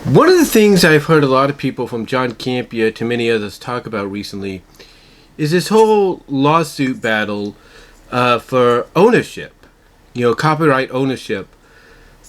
One of the things I've heard a lot of people from John Campea to many others talk about recently is this whole lawsuit battle for ownership, copyright ownership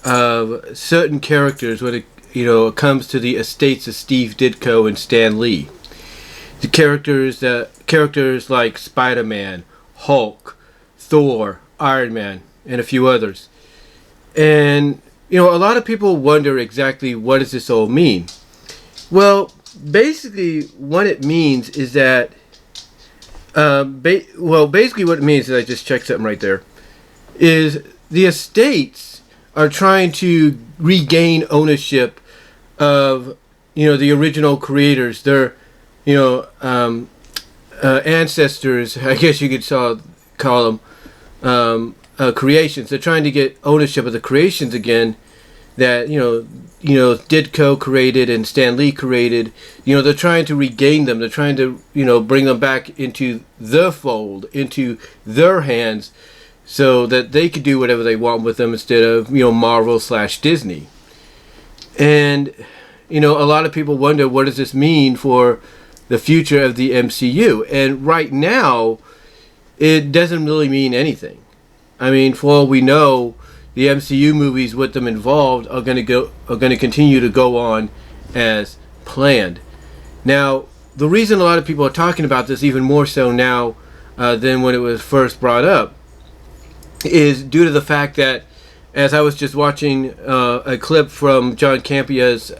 of certain characters when it comes to the estates of Steve Ditko and Stan Lee. The characters like Spider-Man, Hulk, Thor, Iron Man, and a few others. And a lot of people wonder exactly what does this all mean. Well, basically, what it means is that basically what it means is I just checked something right there. Is the estates are trying to regain ownership of the original creators, their ancestors. I guess you could call them creations. They're trying to get ownership of the creations again that Ditko created and Stan Lee created. They're trying to regain them. They're trying to bring them back into the fold, into their hands, so that they could do whatever they want with them instead of Marvel/Disney. And a lot of people wonder, what does this mean for the future of the MCU? And right now, it doesn't really mean anything. I mean, for all we know, the MCU movies with them involved are going to continue to go on as planned. Now, the reason a lot of people are talking about this even more so now than when it was first brought up is due to the fact that, as I was just watching a clip from John Campea's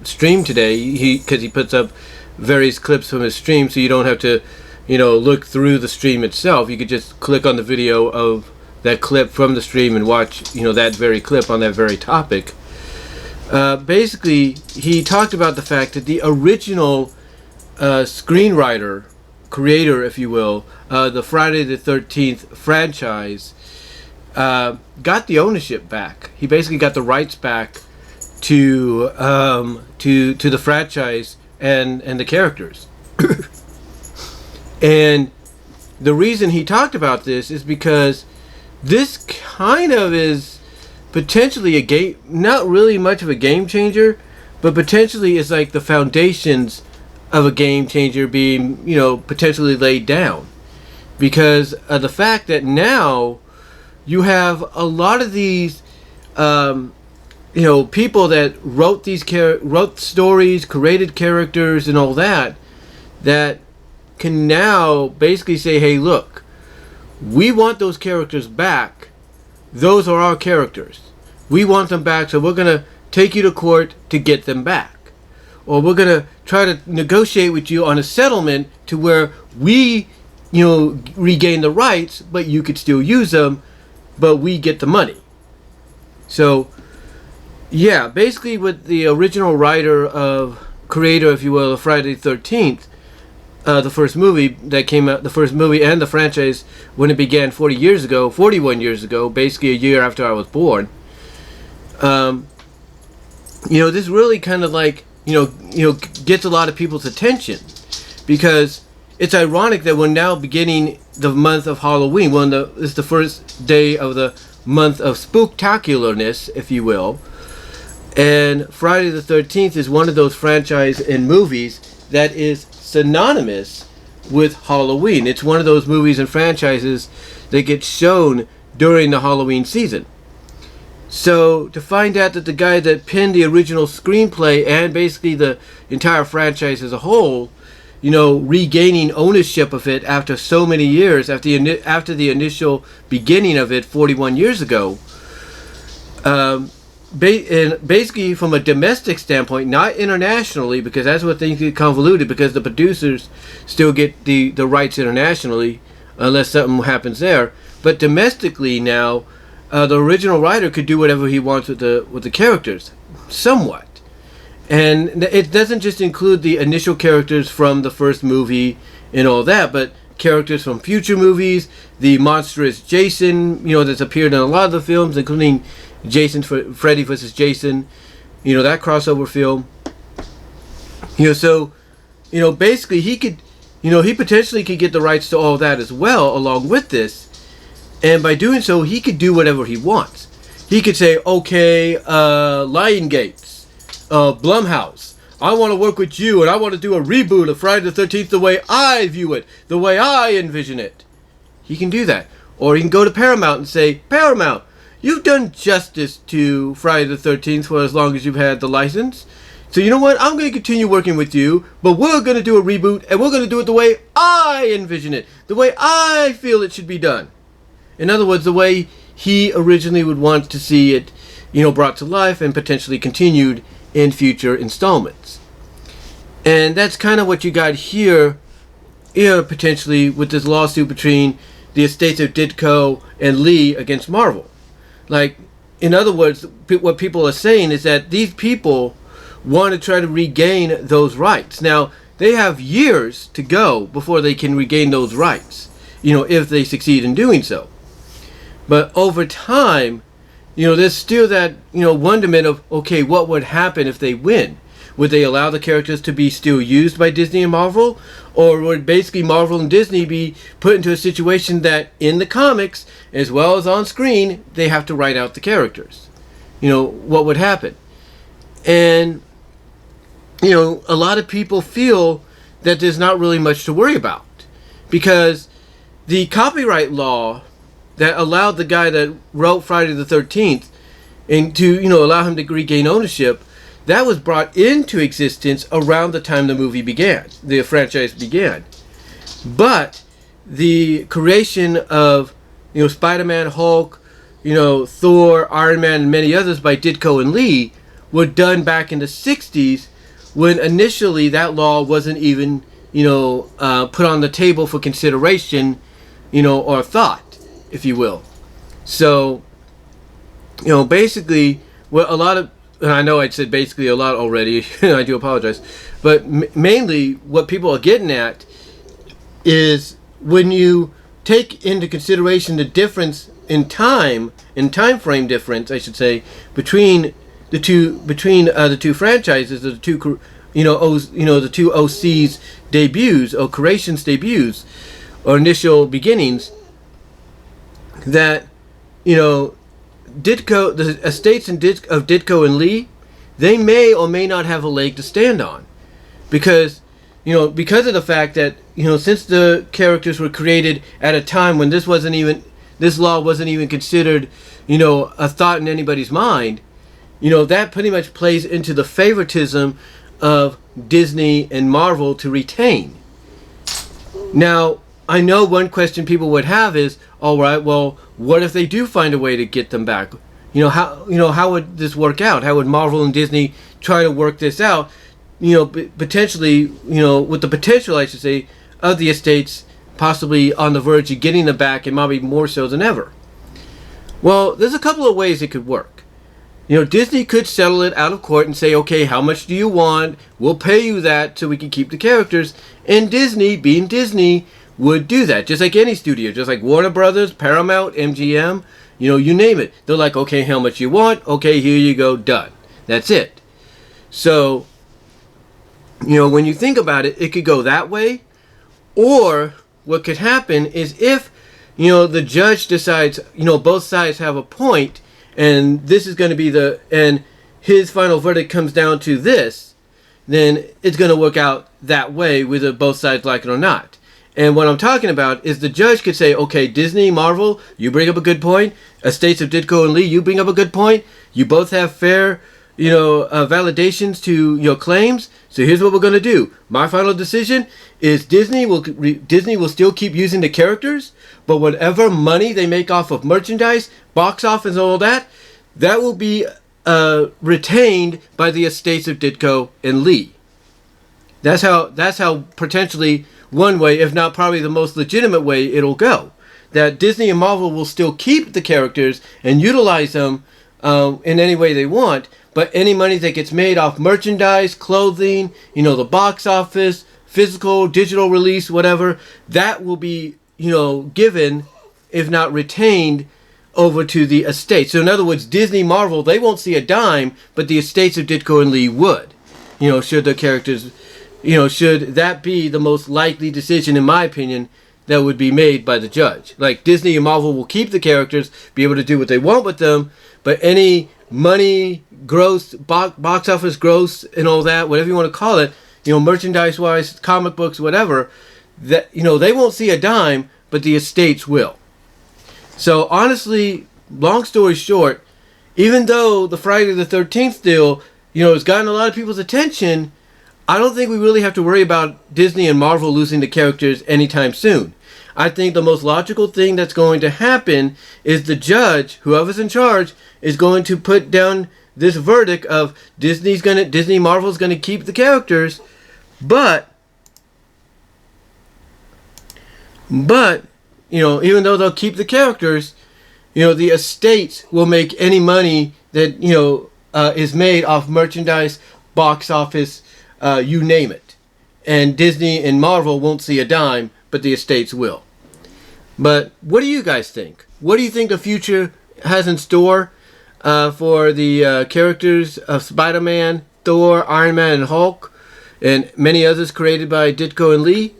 stream today, because he puts up various clips from his stream, so you don't have to look through the stream itself. You could just click on the video of that clip from the stream and watch that very clip on that very topic. Basically, he talked about the fact that the original screenwriter, creator, if you will, the Friday the 13th franchise, got the ownership back. He basically got the rights back to the franchise and the characters. And the reason he talked about this is because this kind of is potentially a game, not really much of a game changer, but potentially is like the foundations of a game changer being, potentially laid down. Because of the fact that now you have a lot of these, people that wrote stories, created characters, and all that can now basically say, hey, look, we want those characters back. Those are our characters. We want them back, so we're going to take you to court to get them back. Or we're going to try to negotiate with you on a settlement to where we, regain the rights, but you could still use them, but we get the money. So, yeah, basically with the original creator, if you will, of Friday the 13th, the first movie that came out, the first movie and the franchise when it began 41 years ago, basically a year after I was born. This really kind of like, gets a lot of people's attention, because it's ironic that we're now beginning the month of Halloween. It's the first day of the month of spooktacularness, if you will. And Friday the 13th is one of those franchise and movies that is synonymous with Halloween. It's one of those movies and franchises that get shown during the Halloween season. So to find out that the guy that penned the original screenplay and basically the entire franchise as a whole, regaining ownership of it after so many years, after the initial beginning of it 41 years ago, and basically from a domestic standpoint, not internationally, because that's what things get convoluted, because the producers still get the rights internationally unless something happens there. But domestically now, the original writer could do whatever he wants with the characters, somewhat. And it doesn't just include the initial characters from the first movie and all that, but characters from future movies, the monstrous Jason, that's appeared in a lot of the films, including Freddy vs. Jason, that crossover film. So, basically he could, he potentially could get the rights to all that as well along with this. And by doing so, he could do whatever he wants. He could say, okay, Lion Gates, Blumhouse, I want to work with you, and I want to do a reboot of Friday the 13th the way I view it, the way I envision it. He can do that. Or he can go to Paramount and say, Paramount, you've done justice to Friday the 13th for as long as you've had the license. So you know what? I'm going to continue working with you, but we're going to do a reboot, and we're going to do it the way I envision it, the way I feel it should be done. In other words, the way he originally would want to see it, brought to life and potentially continued in future installments. And that's kind of what you got here, potentially with this lawsuit between the estates of Ditko and Lee against Marvel. Like, in other words, what people are saying is that these people want to try to regain those rights. Now, they have years to go before they can regain those rights, if they succeed in doing so. But over time, there's still that, wonderment of, okay, what would happen if they win? Would they allow the characters to be still used by Disney and Marvel? Or would basically Marvel and Disney be put into a situation that in the comics, as well as on screen, they have to write out the characters? What would happen? And, a lot of people feel that there's not really much to worry about. Because the copyright law that allowed the guy that wrote Friday the 13th and to, allow him to regain ownership, that was brought into existence around the time the movie began, the franchise began. But the creation of, Spider-Man, Hulk, Thor, Iron Man, and many others by Ditko and Lee were done back in the 60s when initially that law wasn't even, put on the table for consideration, or thought, if you will. So, basically, what a lot of, and I know I said basically a lot already, I do apologize, but mainly what people are getting at is when you take into consideration the difference in time frame difference, I should say, between the two franchises, the two the two OCs debuts or creations debuts or initial beginnings, that Ditko, the estates of Ditko and Lee, they may or may not have a leg to stand on, because of the fact that since the characters were created at a time when this law wasn't even considered a thought in anybody's mind, that pretty much plays into the favoritism of Disney and Marvel to retain. Now, I know one question people would have is, all right, well, what if they do find a way to get them back? How would this work out? How would Marvel and Disney try to work this out? Potentially, with the potential, I should say, of the estates possibly on the verge of getting them back, and maybe more so than ever. Well, there's a couple of ways it could work. Disney could settle it out of court and say, okay, how much do you want? We'll pay you that so we can keep the characters. And Disney, being Disney, would do that, just like any studio, just like Warner Brothers, Paramount, MGM, you name it. They're like, okay, how much you want? Okay, here you go, done. That's it. So, when you think about it, it could go that way. Or what could happen is if, the judge decides, both sides have a point, and this is going to be and his final verdict comes down to this, then it's going to work out that way, whether both sides like it or not. And what I'm talking about is the judge could say, okay, Disney, Marvel, you bring up a good point. Estates of Ditko and Lee, you bring up a good point. You both have fair, validations to your claims. So here's what we're going to do. My final decision is Disney will still keep using the characters, but whatever money they make off of merchandise, box office, and all that, that will be retained by the estates of Ditko and Lee. That's how potentially one way, if not probably the most legitimate way, it'll go. That Disney and Marvel will still keep the characters and utilize them in any way they want, but any money that gets made off merchandise, clothing, the box office, physical, digital release, whatever, that will be, given, if not retained, over to the estate. So in other words, Disney, Marvel, they won't see a dime, but the estates of Ditko and Lee would. Should the characters, should that be the most likely decision, in my opinion, that would be made by the judge. Like, Disney and Marvel will keep the characters, be able to do what they want with them, but any money, gross, box office gross, and all that, whatever you want to call it, merchandise-wise, comic books, whatever, that, they won't see a dime, but the estates will. So honestly, long story short, even though the Friday the 13th deal, has gotten a lot of people's attention, I don't think we really have to worry about Disney and Marvel losing the characters anytime soon. I think the most logical thing that's going to happen is the judge, whoever's in charge, is going to put down this verdict of Marvel's gonna keep the characters, but even though they'll keep the characters, the estates will make any money that is made off merchandise, box office, you name it, and Disney and Marvel won't see a dime, but the estates will. But what do you guys think? What do you think the future has in store for the characters of Spider-Man, Thor, Iron Man, and Hulk, and many others created by Ditko and Lee?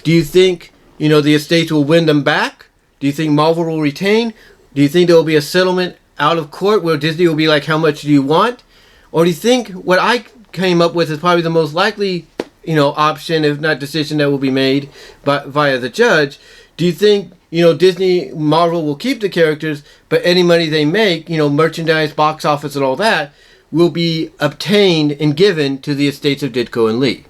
Do you think the estates will win them back? Do you think Marvel will retain? Do you think there will be a settlement out of court where Disney will be like, how much do you want? Or do you think what I came up with is probably the most likely option, if not decision, that will be made via the judge? Do you think Disney, Marvel will keep the characters, but any money they make, merchandise, box office, and all that, will be obtained and given to the estates of Ditko and Lee?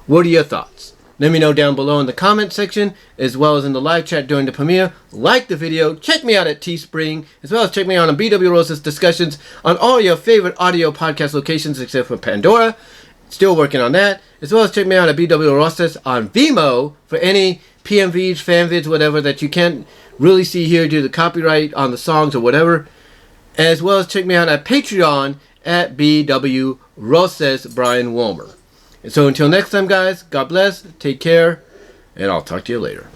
What are your thoughts? Let me know down below in the comment section, as well as in the live chat during the premiere. Like the video, check me out at Teespring, as well as check me out on BW Rosa's discussions on all your favorite audio podcast locations except for Pandora. Still working on that. As well as check me out at BW Rosas on Vimeo for any PMVs, fanvids, whatever that you can't really see here due to copyright on the songs or whatever. As well as check me out at Patreon at BW Rosas Brian Wolmer. And so until next time, guys, God bless, take care, and I'll talk to you later.